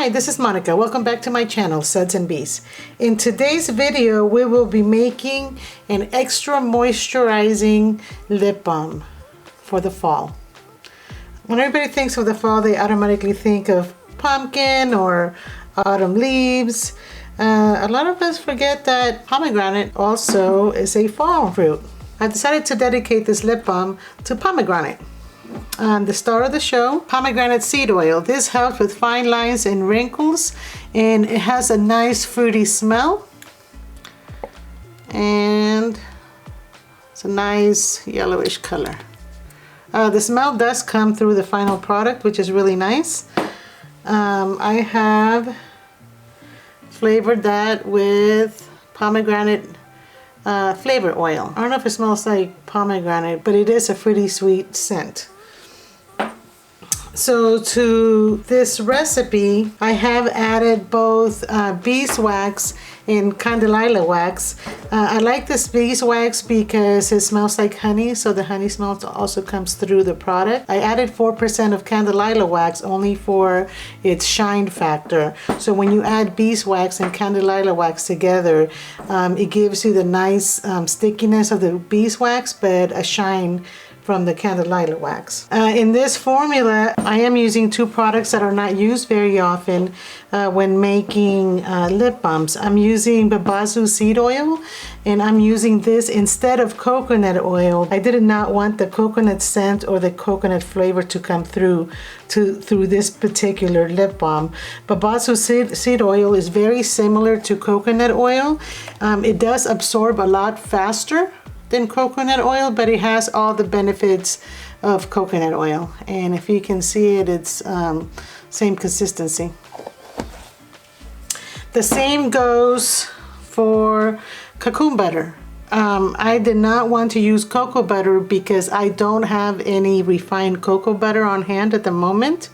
Hi, this is Monica. Welcome back to my channel, Suds and Bees. In today's video, we will be making an extra moisturizing lip balm for the fall. When everybody thinks of the fall, they automatically think of pumpkin or autumn leaves. A lot of us forget that pomegranate also is a fall fruit. I decided to dedicate this lip balm to pomegranate. The star of the show, pomegranate seed oil. This helps with fine lines and wrinkles, and it has a nice fruity smell, and it's a nice yellowish color. The smell does come through the final product, which is really nice. I have flavored that with pomegranate flavor oil. I don't know if it smells like pomegranate, but it is a fruity sweet scent. So to this recipe, I have added both beeswax and candelilla wax. I like this beeswax because it smells like honey, so the honey smell also comes through the product. I added 4% of candelilla wax only for its shine factor. So when you add beeswax and candelilla wax together, it gives you the nice stickiness of the beeswax, but a shine from the candelilla wax. In this formula, I am using two products that are not used very often when making lip balms. I'm using babassu seed oil, and I'm using this instead of coconut oil. I did not want the coconut scent or the coconut flavor to come through this particular lip balm. Babassu seed oil is very similar to coconut oil. It does absorb a lot faster than coconut oil, but it has all the benefits of coconut oil. And if you can see it, it's same consistency. The same goes for kokum butter. I did not want to use cocoa butter because I don't have any refined cocoa butter on hand at the moment.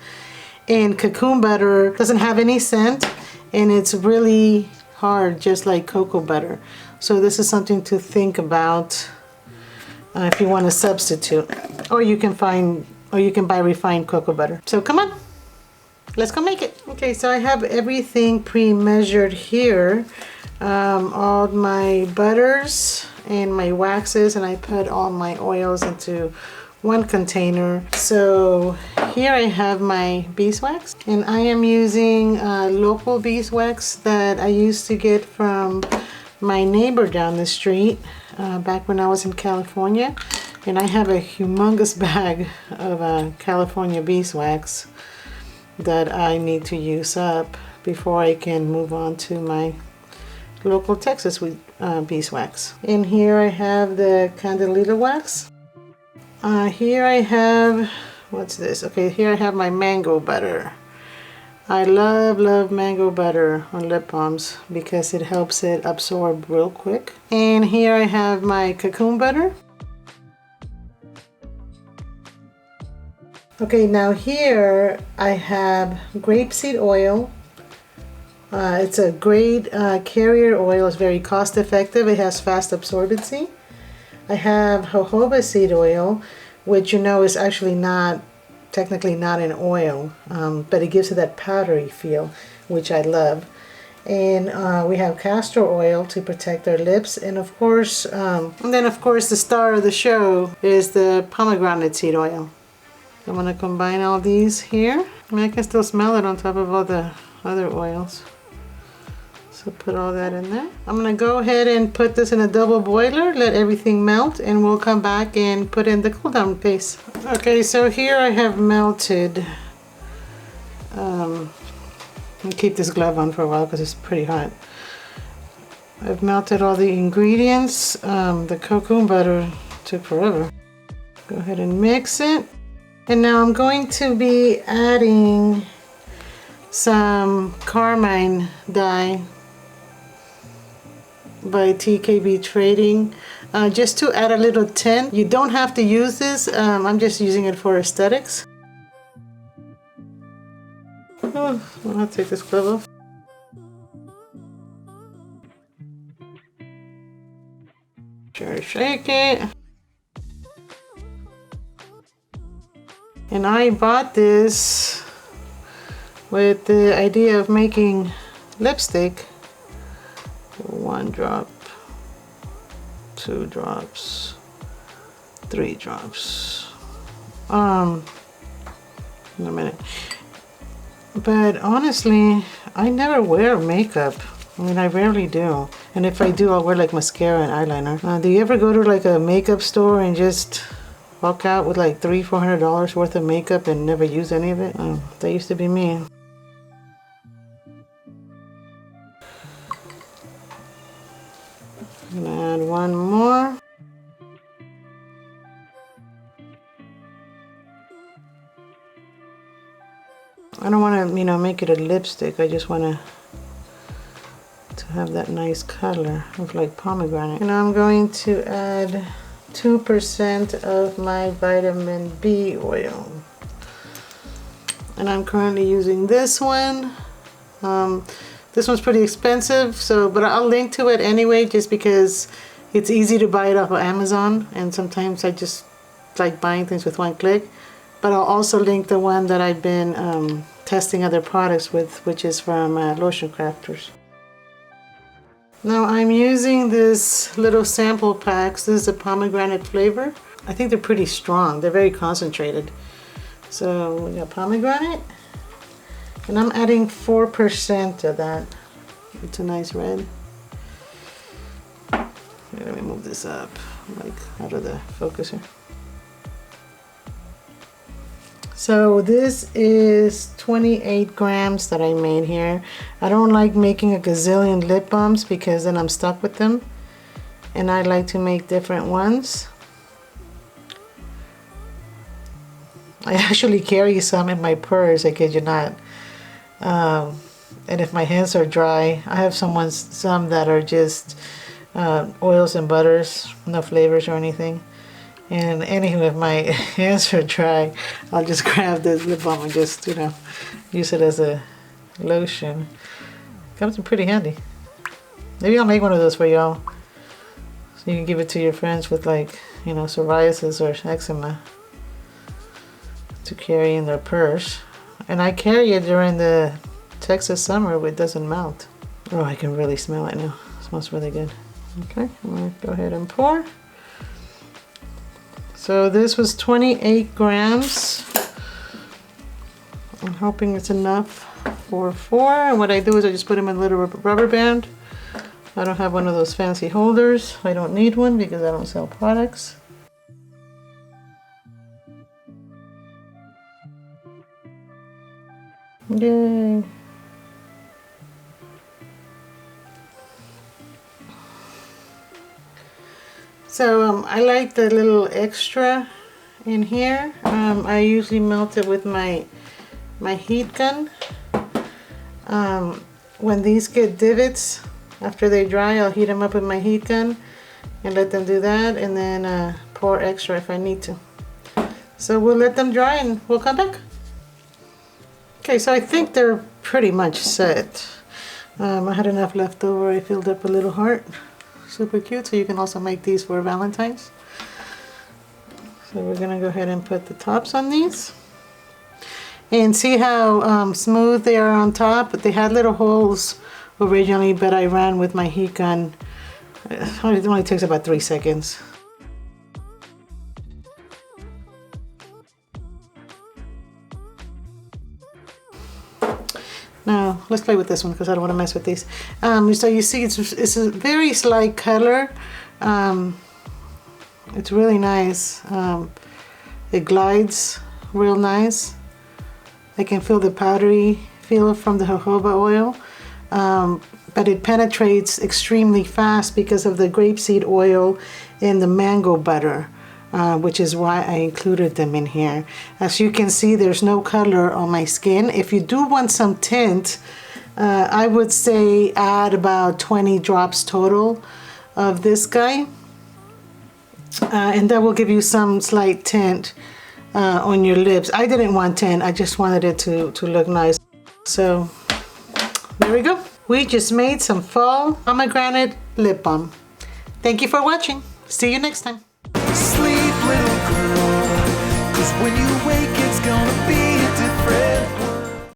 And kokum butter doesn't have any scent, and it's really hard, just like cocoa butter. So this is something to think about if you want to substitute, or you can buy refined cocoa butter. So come on, let's go make it. Okay, so I have everything pre-measured here, all my butters and my waxes, and I put all my oils into one container. So here I have my beeswax, and I am using local beeswax that I used to get from my neighbor down the street back when I was in California. And I have a humongous bag of California beeswax that I need to use up before I can move on to my local Texas beeswax. And here I have the candelilla wax. Here I have, what's this? Okay, here I have my mango butter. I love mango butter on lip balms because it helps it absorb real quick. And here I have my kokum butter. Okay, now here I have grape-seed oil. It's a great carrier oil. It's very cost effective. It has fast absorbency. I have jojoba seed oil, which you know is actually technically not an oil, but it gives it that powdery feel, which I love. And we have castor oil to protect our lips, and of course, the star of the show is the pomegranate seed oil. I'm gonna combine all these here. I mean, I can still smell it on top of all the other oils. So put all that in there. I'm gonna go ahead and put this in a double boiler, let everything melt, and we'll come back and put in the Cooldown paste. Okay, so here I have melted, I'll keep this glove on for a while because it's pretty hot. I've melted all the ingredients. The kokum butter took forever. Go ahead and mix it. And now I'm going to be adding some carmine dye by TKB Trading, just to add a little tint. You don't have to use this. I'm just using it for aesthetics. Oh, I'll take this glove off. Sure, shake it. And I bought this with the idea of making lipstick. 1 drop, 2 drops, 3 drops. In a minute. But honestly, I never wear makeup. I mean, I rarely do. And if I do, I'll wear like mascara and eyeliner. Do you ever go to like a makeup store and just walk out with like $300-400 worth of makeup and never use any of it? That used to be me. I'm gonna add 1 more. I don't want to, you know, make it a lipstick. I just want to have that nice color of like pomegranate. And I'm going to add 2% of my vitamin B oil. And I'm currently using this one. This one's pretty expensive, but I'll link to it anyway, just because it's easy to buy it off of Amazon, and sometimes I just like buying things with 1 click. But I'll also link the one that I've been testing other products with, which is from Lotion Crafters. Now I'm using this little sample packs. This is a pomegranate flavor. I think they're pretty strong. They're very concentrated. So we got pomegranate, and I'm adding 4% of that. It's a nice red. Here, let me move this up, like out of the focus here. So this is 28 grams that I made here. I don't like making a gazillion lip balms because then I'm stuck with them. And I like to make different ones. I actually carry some in my purse, I kid you not. And if my hands are dry, I have some that are just oils and butters, no flavors or anything. And anyway, if my hands are dry, I'll just grab this lip balm and just, you know, use it as a lotion. Comes in pretty handy. Maybe I'll make one of those for y'all, so you can give it to your friends with, like, you know, psoriasis or eczema to carry in their purse. And I carry it during the Texas summer where it doesn't melt. Oh, I can really smell it now. It smells really good. Okay, I'm gonna go ahead and pour. So this was 28 grams. I'm hoping it's enough for 4. And what I do is I just put them in a little rubber band. I don't have one of those fancy holders. I don't need one because I don't sell products. Yay. So I like the little extra in here. I usually melt it with my heat gun. When these get divots, after they dry, I'll heat them up with my heat gun and let them do that, and then pour extra if I need to. So we'll let them dry and we'll come back. Okay, so I think they're pretty much set. I had enough left over. I filled up a little heart. Super cute. So you can also make these for Valentine's. So we're gonna go ahead and put the tops on these. And see how smooth they are on top? They had little holes originally, but I ran with my heat gun. It only takes about 3 seconds. Now let's play with this one because I don't want to mess with these. So you see it's a very slight color. It's really nice. It glides real nice. I can feel the powdery feel from the jojoba oil, but it penetrates extremely fast because of the grapeseed oil and the mango butter. Which is why I included them in here. As you can see, there's no color on my skin. If you do want some tint, I would say add about 20 drops total of this guy. And that will give you some slight tint on your lips. I didn't want tint, I just wanted it to look nice. So there we go. We just made some fall pomegranate lip balm. Thank you for watching. See you next time. Sleep, little girl, 'cause when you wake it's gonna be